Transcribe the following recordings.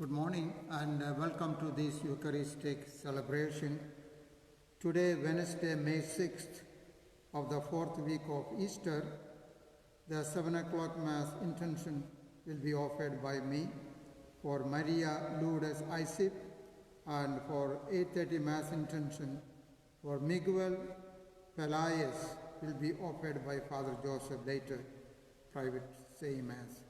Good morning and welcome to this Eucharistic celebration. Today, Wednesday, May 6th of the fourth week of Easter, the 7 o'clock Mass intention will be offered by me for Maria Lourdes Isip, and for 8:30 Mass intention for Miguel Pelaez will be offered by Father Joseph later, private saying Mass.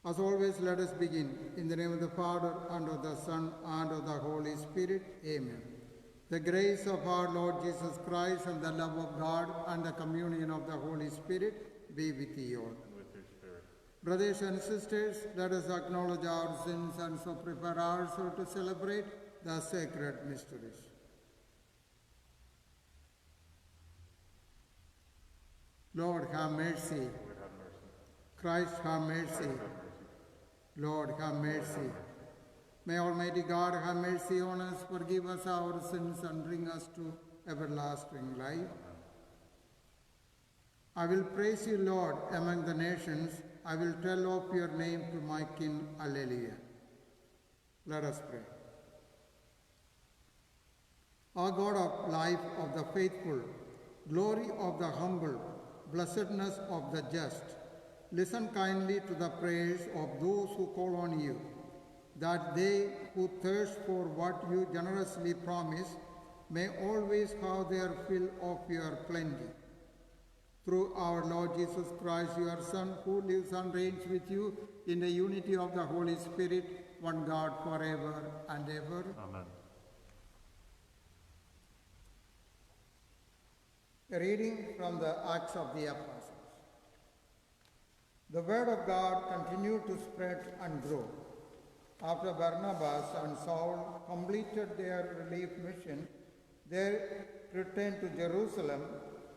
As always, let us begin. In the name of the Father, and of the Son, and of the Holy Spirit. Amen. The grace of our Lord Jesus Christ, and the love of God, and the communion of the Holy Spirit be with you all. And with your spirit. Brothers and sisters, let us acknowledge our sins and so prepare ourselves to celebrate the sacred mysteries. Lord, have mercy. Lord, have mercy. Christ, have mercy. Have mercy. Lord, have mercy. May Almighty God have mercy on us, forgive us our sins, and bring us to everlasting life. I will praise you, Lord, among the nations. I will tell of your name to my kin. Alleluia. Let us pray. O God of life of the faithful, glory of the humble, blessedness of the just, listen kindly to the prayers of those who call on you, that they who thirst for what you generously promise may always have their fill of your plenty. Through our Lord Jesus Christ, your Son, who lives and reigns with you in the unity of the Holy Spirit, one God, forever and ever. Amen. A reading from the Acts of the Apostles. The word of God continued to spread and grow. After Barnabas and Saul completed their relief mission, they returned to Jerusalem,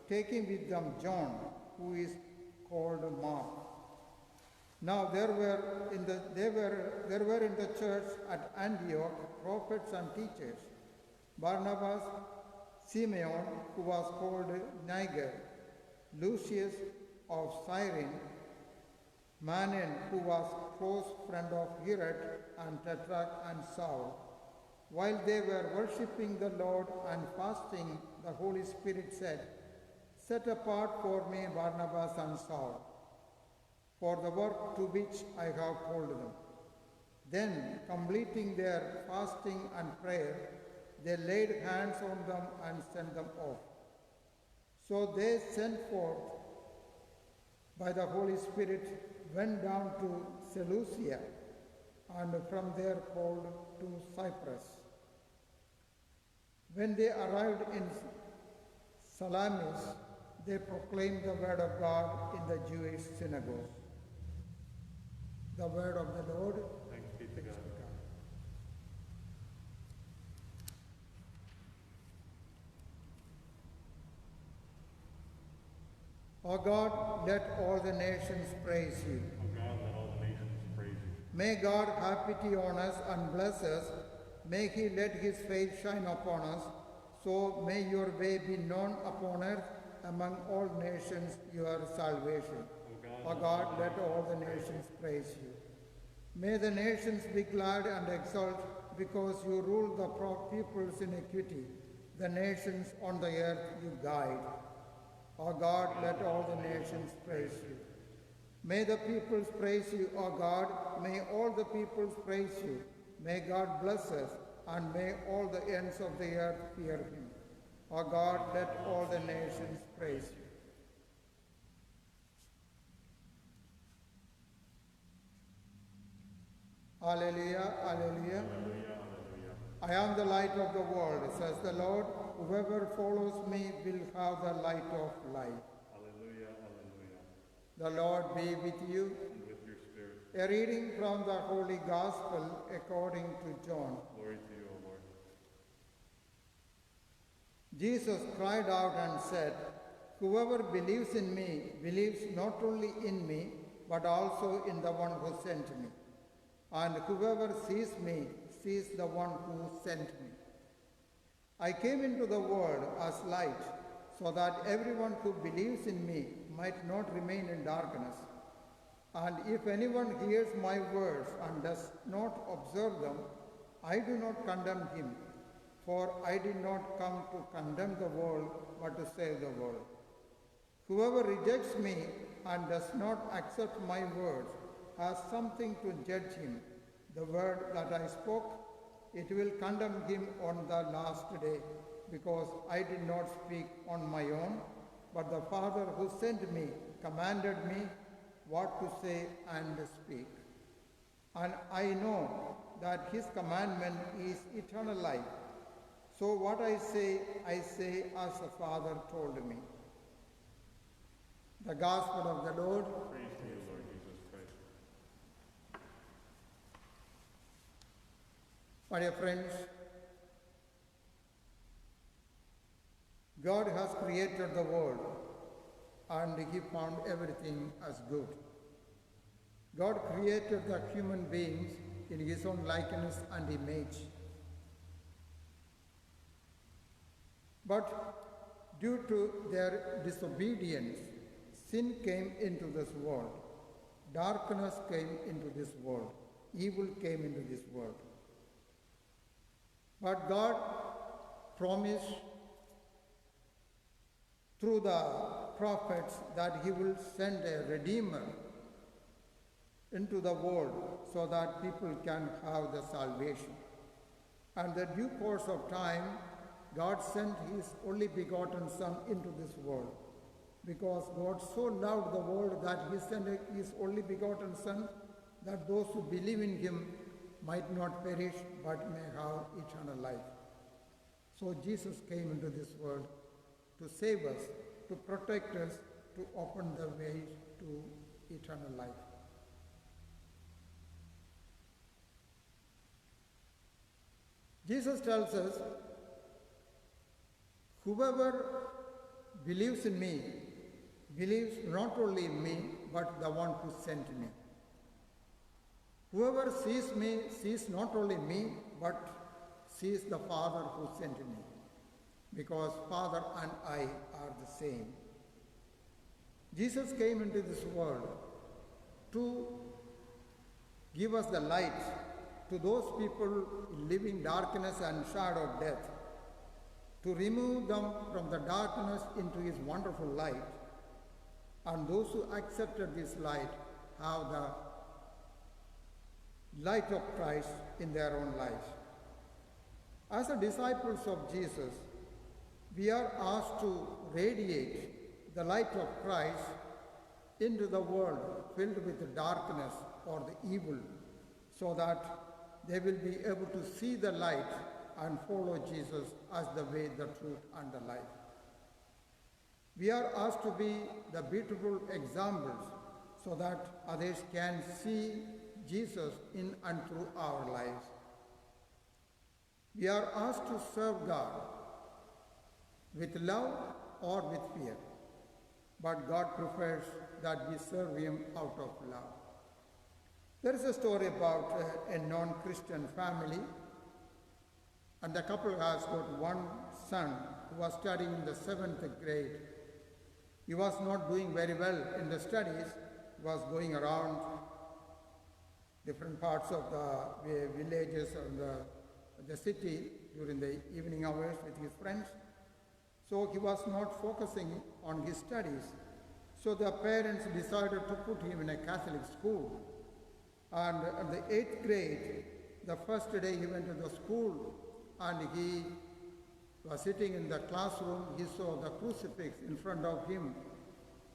taking with them John, who is called Mark. Now there were in the church at Antioch prophets and teachers: Barnabas, Simeon, who was called Niger, Lucius of Cyrene, Manan, who was close friend of Herod, and Tetrarch and Saul. While they were worshipping the Lord and fasting, the Holy Spirit said, "Set apart for me Barnabas and Saul, for the work to which I have called them." Then, completing their fasting and prayer, they laid hands on them and sent them off. So they sent forth by the Holy Spirit, went down to Seleucia, and from there called to Cyprus. When they arrived in Salamis, they proclaimed the word of God in the Jewish synagogue. The word of the Lord. Thanks be to God. O God, let all the nations praise you. O God, let all the nations praise you. May God have pity on us and bless us. May he let his face shine upon us. So may your way be known upon earth among all nations, your salvation. O God, let all the nations praise you. May the nations be glad and exult, because you rule the peoples in equity. The nations on the earth you guide. O God, let all the nations praise you. May the peoples praise you, O God. May all the peoples praise you. May God bless us, and may all the ends of the earth fear him. O God, let all the nations praise you. Alleluia, alleluia. Hallelujah, hallelujah. I am the light of the world, says the Lord. Whoever follows me will have the light of life. Hallelujah, hallelujah. The Lord be with you. And with your spirit. A reading from the Holy Gospel according to John. Glory to you, O Lord. Jesus cried out and said, "Whoever believes in me believes not only in me, but also in the one who sent me. And whoever sees me sees the one who sent me. I came into the world as light, so that everyone who believes in me might not remain in darkness. And if anyone hears my words and does not observe them, I do not condemn him, for I did not come to condemn the world, but to save the world. Whoever rejects me and does not accept my words has something to judge him. The word that I spoke, it will condemn him on the last day, because I did not speak on my own, but the Father who sent me commanded me what to say and speak. And I know that his commandment is eternal life. So what I say as the Father told me. The Gospel of the Lord. Praise to you, Lord Jesus Christ. My dear friends, God has created the world and he found everything as good. God created the human beings in his own likeness and image. But due to their disobedience, sin came into this world. Darkness came into this world. Evil came into this world. But God promised through the prophets that he will send a Redeemer into the world so that people can have the salvation. And the due course of time, God sent his only begotten Son into this world, because God so loved the world that he sent his only begotten Son, that those who believe in him might not perish but may have eternal life. So Jesus came into this world to save us, to protect us, to open the way to eternal life. Jesus tells us, whoever believes in me, believes not only in me, but the one who sent me. Whoever sees me sees not only me, but sees the Father who sent me, because Father and I are the same. Jesus came into this world to give us the light to those people living darkness and shadow of death, to remove them from the darkness into his wonderful light. And those who accepted this light have the light of Christ in their own lives. As the disciples of Jesus, we are asked to radiate the light of Christ into the world filled with the darkness or the evil, so that they will be able to see the light and follow Jesus as the way, the truth, and the life. We are asked to be the beautiful examples so that others can see Jesus in and through our lives. We are asked to serve God with love or with fear, but God prefers that we serve him out of love. There is a story about a non-Christian family, and the couple has got one son who was studying in the 7th grade. He was not doing very well in the studies. He was going around different parts of the villages and the city during the evening hours with his friends. So he was not focusing on his studies. So the parents decided to put him in a Catholic school. And in the 8th grade, the first day he went to the school and he was sitting in the classroom. He saw the crucifix in front of him.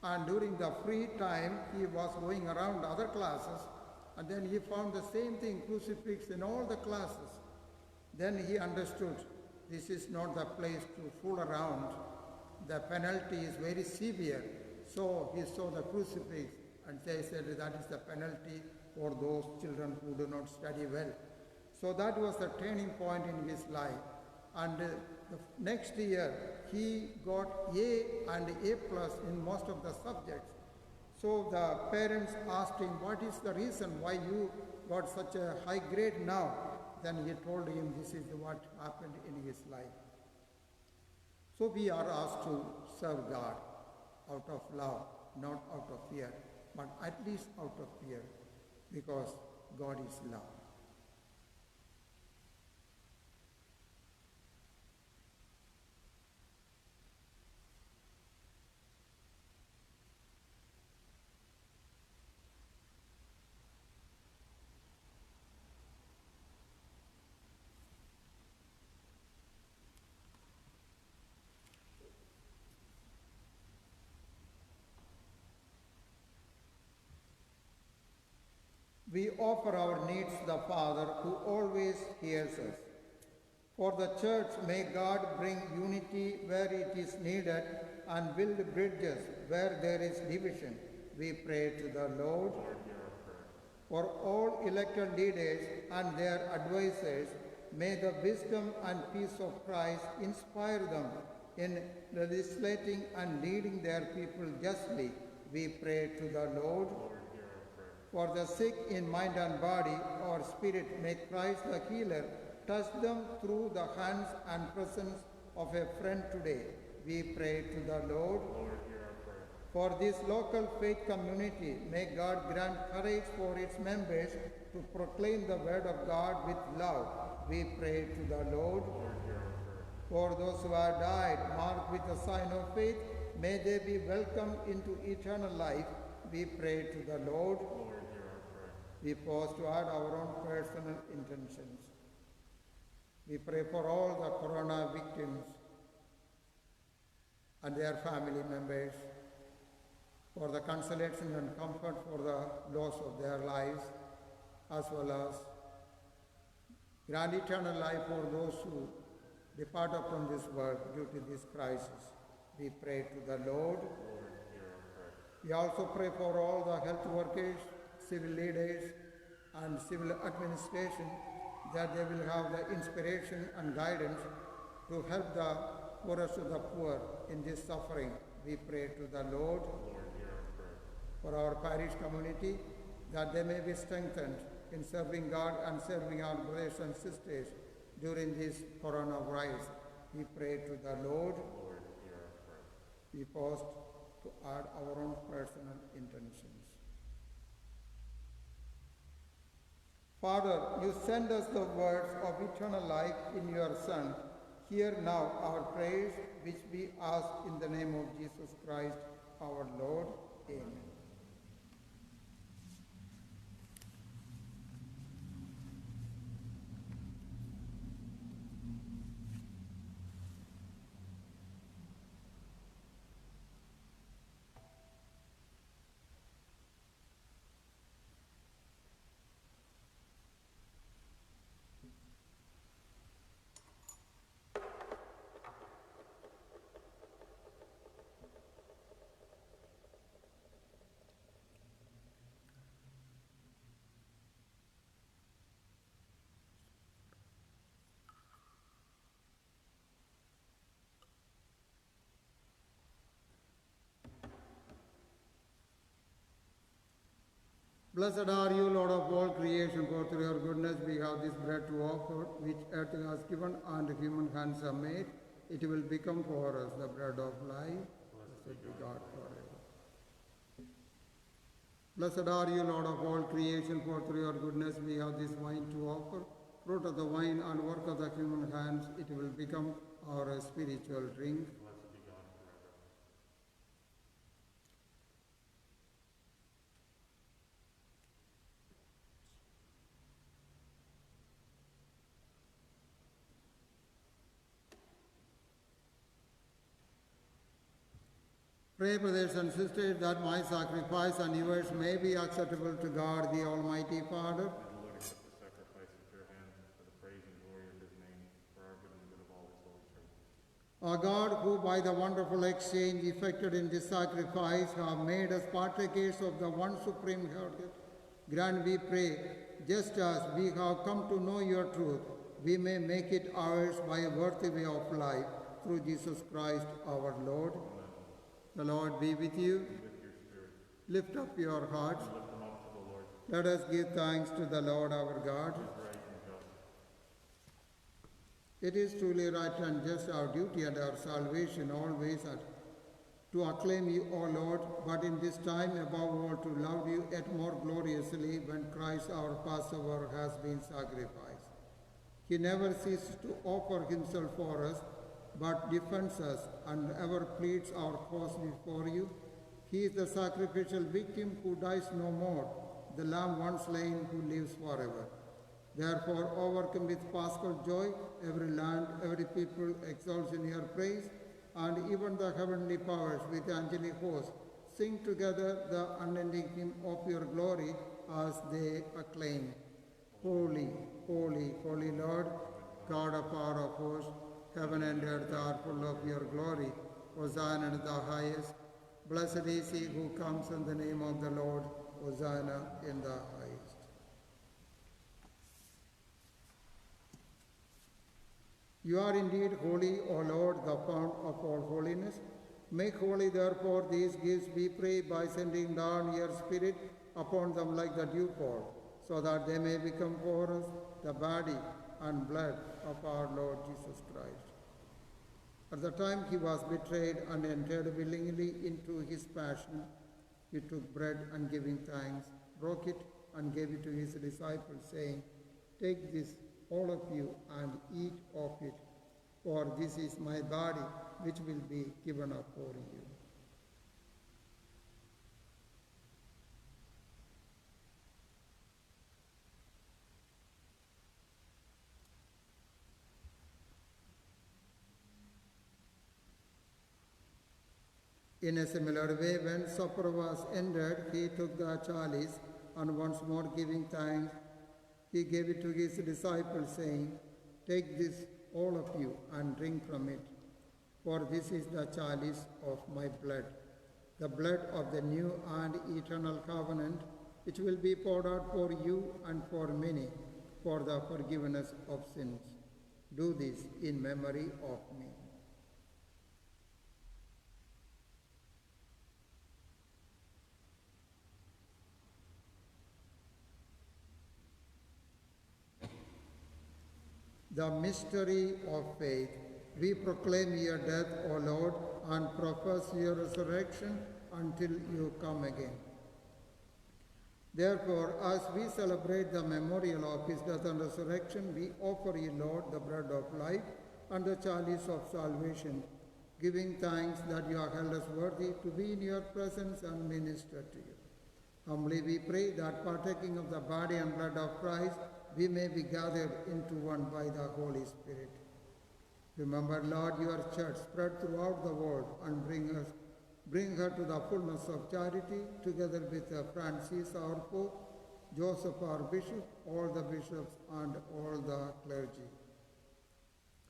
And during the free time, he was going around other classes, and then he found the same thing, crucifix, in all the classes. Then he understood this is not the place to fool around. The penalty is very severe. So he saw the crucifix and they said that is the penalty for those children who do not study well. So that was the turning point in his life. And the next year, he got A and A plus in most of the subjects. So the parents asked him, what is the reason why you got such a high grade now? Then he told him this is what happened in his life. So we are asked to serve God out of love, not out of fear. but at least out of fear, because God is love. We offer our needs to the Father who always hears us. For the church, may God bring unity where it is needed and build bridges where there is division. We pray to the Lord. For all elected leaders and their advisers, may the wisdom and peace of Christ inspire them in legislating and leading their people justly. We pray to the Lord. For the sick in mind and body or spirit, may Christ the healer touch them through the hands and presence of a friend today. We pray to the Lord. For this local faith community, may God grant courage for its members to proclaim the word of God with love. We pray to the Lord. For those who have died, marked with the sign of faith, may they be welcomed into eternal life. We pray to the Lord. We pause to add our own personal intentions. We pray for all the corona victims and their family members, for the consolation and comfort for the loss of their lives, as well as grant eternal life for those who departed from this world due to this crisis. We pray to the Lord. We also pray for all the health workers, civil leaders, and civil administration, that they will have the inspiration and guidance to help the poorest of the poor in this suffering. We pray to the Lord. For our parish community, that they may be strengthened in serving God and serving our brothers and sisters during this coronavirus. We pray to the Lord. We pause to add our own personal intentions. Father, you send us the words of eternal life in your Son. Hear now our prayers, which we ask in the name of Jesus Christ, our Lord. Amen. Blessed are you, Lord of all creation, for through your goodness we have this bread to offer, which earth has given and human hands have made. It will become for us the bread of life. Blessed be God forever. Blessed are you, Lord of all creation, for through your goodness we have this wine to offer, fruit of the vine and work of the human hands. It will become our spiritual drink. Pray, brothers and sisters, that my sacrifice and yours may be acceptable to God, the Almighty Father. May the Lord accept the sacrifice at your hands for the praise and glory of his name, for our good and the good of all his holy church. Our God, who by the wonderful exchange effected in this sacrifice have made us partakers of the one supreme heritage, grant, we pray, just as we have come to know your truth, we may make it ours by a worthy way of life, through Jesus Christ our Lord. Amen. The Lord be with you. And with your spirit. Lift up your hearts. And lift them up to the Lord. Let us give thanks to the Lord our God. It is right and just. It is truly right and just, our duty and our salvation, always to acclaim you, O Lord, but in this time above all to love you yet more gloriously when Christ our Passover has been sacrificed. He never ceases to offer himself for us, but defends us and ever pleads our cause before you. He is the sacrificial victim who dies no more, the Lamb once slain who lives forever. Therefore, overcome with paschal joy, every land, every people exalts in your praise, and even the heavenly powers with the angelic host sing together the unending hymn of your glory as they acclaim, Holy, holy, holy Lord, God of our hosts, heaven and earth are full of your glory. Hosanna in the highest. Blessed is he who comes in the name of the Lord. Hosanna in the highest. You are indeed holy, O Lord, the fount of all holiness. Make holy, therefore, these gifts, we pray, by sending down your Spirit upon them like the dewfall, so that they may become for us the body and blood of our Lord Jesus Christ. At the time he was betrayed and entered willingly into his passion, he took bread and giving thanks, broke it and gave it to his disciples, saying, Take this, all of you, and eat of it, for this is my body, which will be given up for you. In a similar way, when supper was ended, he took the chalice, and once more giving thanks, he gave it to his disciples, saying, Take this, all of you, and drink from it, for this is the chalice of my blood, the blood of the new and eternal covenant, which will be poured out for you and for many, for the forgiveness of sins. Do this in memory of me. The mystery of faith. We proclaim your death, O Lord, and profess your resurrection until you come again. Therefore, as we celebrate the memorial of his death and resurrection, we offer you, Lord, the bread of life and the chalice of salvation, giving thanks that you have held us worthy to be in your presence and minister to you. Humbly we pray that, partaking of the body and blood of Christ, we may be gathered into one by the Holy Spirit. Remember, Lord, your church spread throughout the world, and bring her to the fullness of charity, together with Francis, our Pope, Joseph, our Bishop, all the bishops, and all the clergy.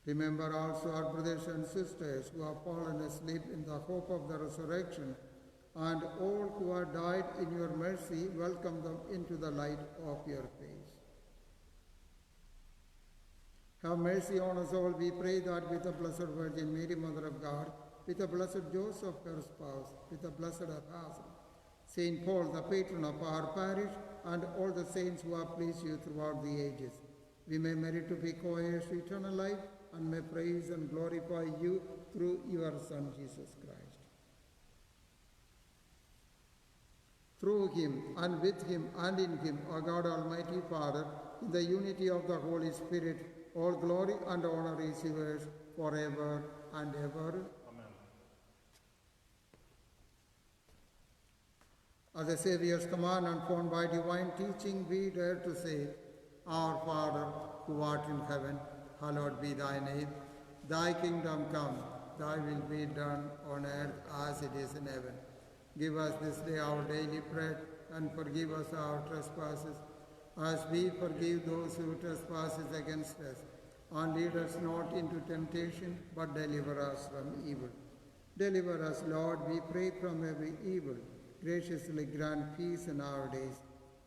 Remember also our brothers and sisters who have fallen asleep in the hope of the resurrection, and all who have died in your mercy, welcome them into the light of your face. Have mercy on us all, we pray, that with the Blessed Virgin Mary, Mother of God, with the Blessed Joseph, her spouse, with the Blessed Apostle, Saint Paul, the patron of our parish, and all the saints who have pleased you throughout the ages, we may merit to be co-heirs to eternal life, and may praise and glorify you through your Son, Jesus Christ. Through him, and with him, and in him, O God, Almighty Father, in the unity of the Holy Spirit, all glory and honor is yours forever and ever. Amen. As the Saviour's command and formed by divine teaching, we dare to say, Our Father, who art in heaven, hallowed be thy name. Thy kingdom come, thy will be done on earth as it is in heaven. Give us this day our daily bread, and forgive us our trespasses, as we forgive those who trespass against us. And lead us not into temptation, but deliver us from evil. Deliver us, Lord, we pray, from every evil. Graciously grant peace in our days,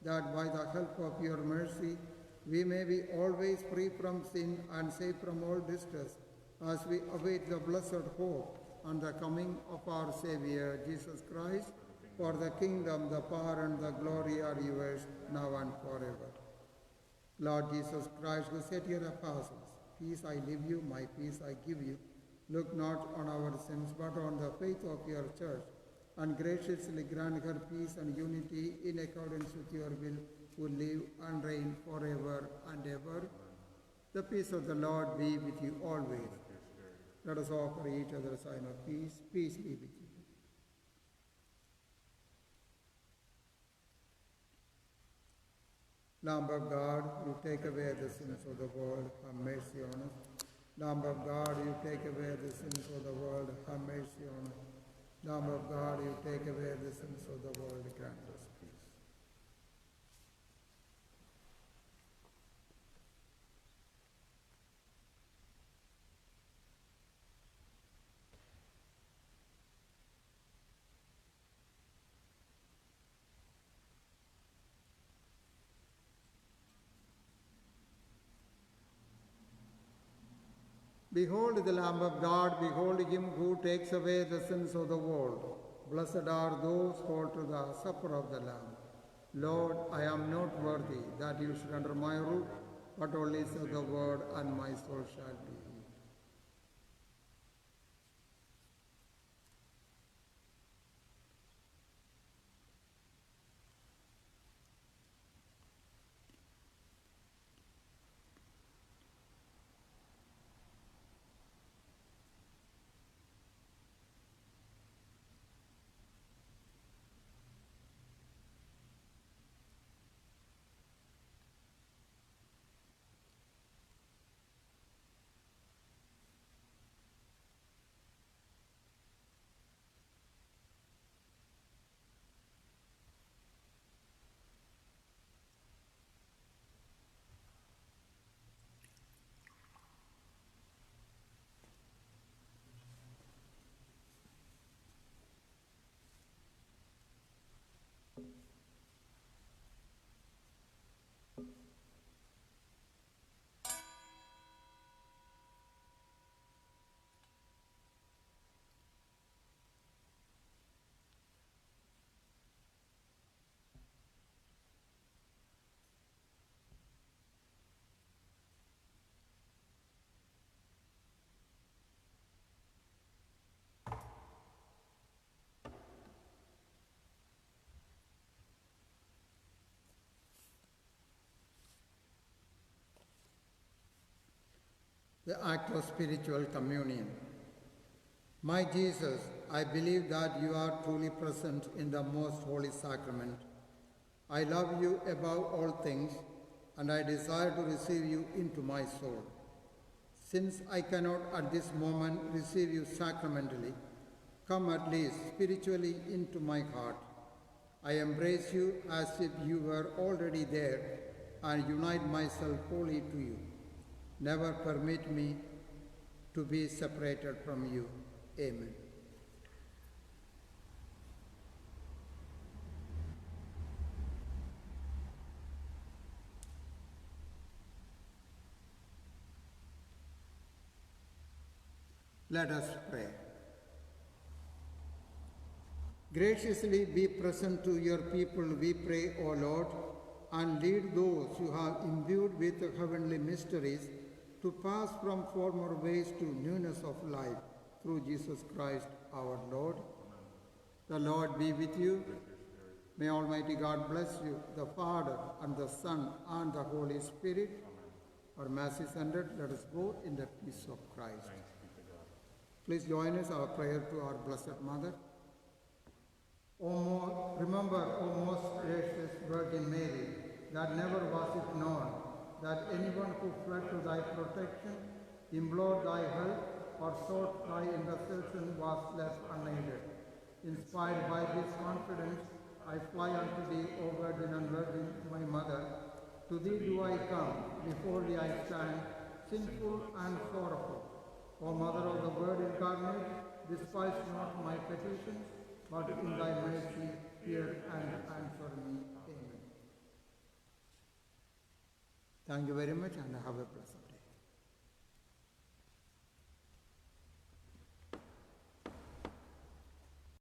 that by the help of your mercy we may be always free from sin and safe from all distress, as we await the blessed hope and the coming of our Saviour, Jesus Christ. For the kingdom, the power, and the glory are yours, now and forever. Lord Jesus Christ, who said to your apostles, Peace I leave you, my peace I give you, Look not on our sins, but on the faith of your church, and graciously grant her peace and unity in accordance with your will, who live and reign forever and ever. The peace of the Lord be with you always. Let us offer each other a sign of peace. Peace be with you. Lamb of God, you take away the sins of the world, have mercy on us. Lamb of God, you take away the sins of the world, have mercy on us. Lamb of God, you take away the sins of the world, grant us peace. Behold the Lamb of God, behold him who takes away the sins of the world. Blessed are those called to the supper of the Lamb. Lord, I am not worthy that you should enter my roof, but only say the word, and my soul shall be healed. The act of spiritual communion. My Jesus, I believe that you are truly present in the most holy sacrament. I love you above all things, and I desire to receive you into my soul. Since I cannot at this moment receive you sacramentally, come at least spiritually into my heart. I embrace you as if you were already there and unite myself wholly to you. Never permit me to be separated from you. Amen. Let us pray. Graciously be present to your people, we pray, O Lord, and lead those you have imbued with the heavenly mysteries to pass from former ways to newness of life through Jesus Christ our Lord. The Lord be with you. May Almighty God bless you, the Father and the Son and the Holy Spirit. Our Mass is ended. Let us go in the peace of Christ. Please join us our prayer to our Blessed Mother. Remember, O most gracious Virgin Mary, that never was it known that anyone who fled to thy protection, implored thy help, or sought thy intercession was left unaided. Inspired by this confidence, I fly unto thee, O Virgin and Virgin, my Mother. To thee do I come, before thee I stand, sinful and sorrowful. O Mother of the Word incarnate, despise not my petitions, but in thy mercy hear and answer me. Amen. Thank you very much, and have a blessed day.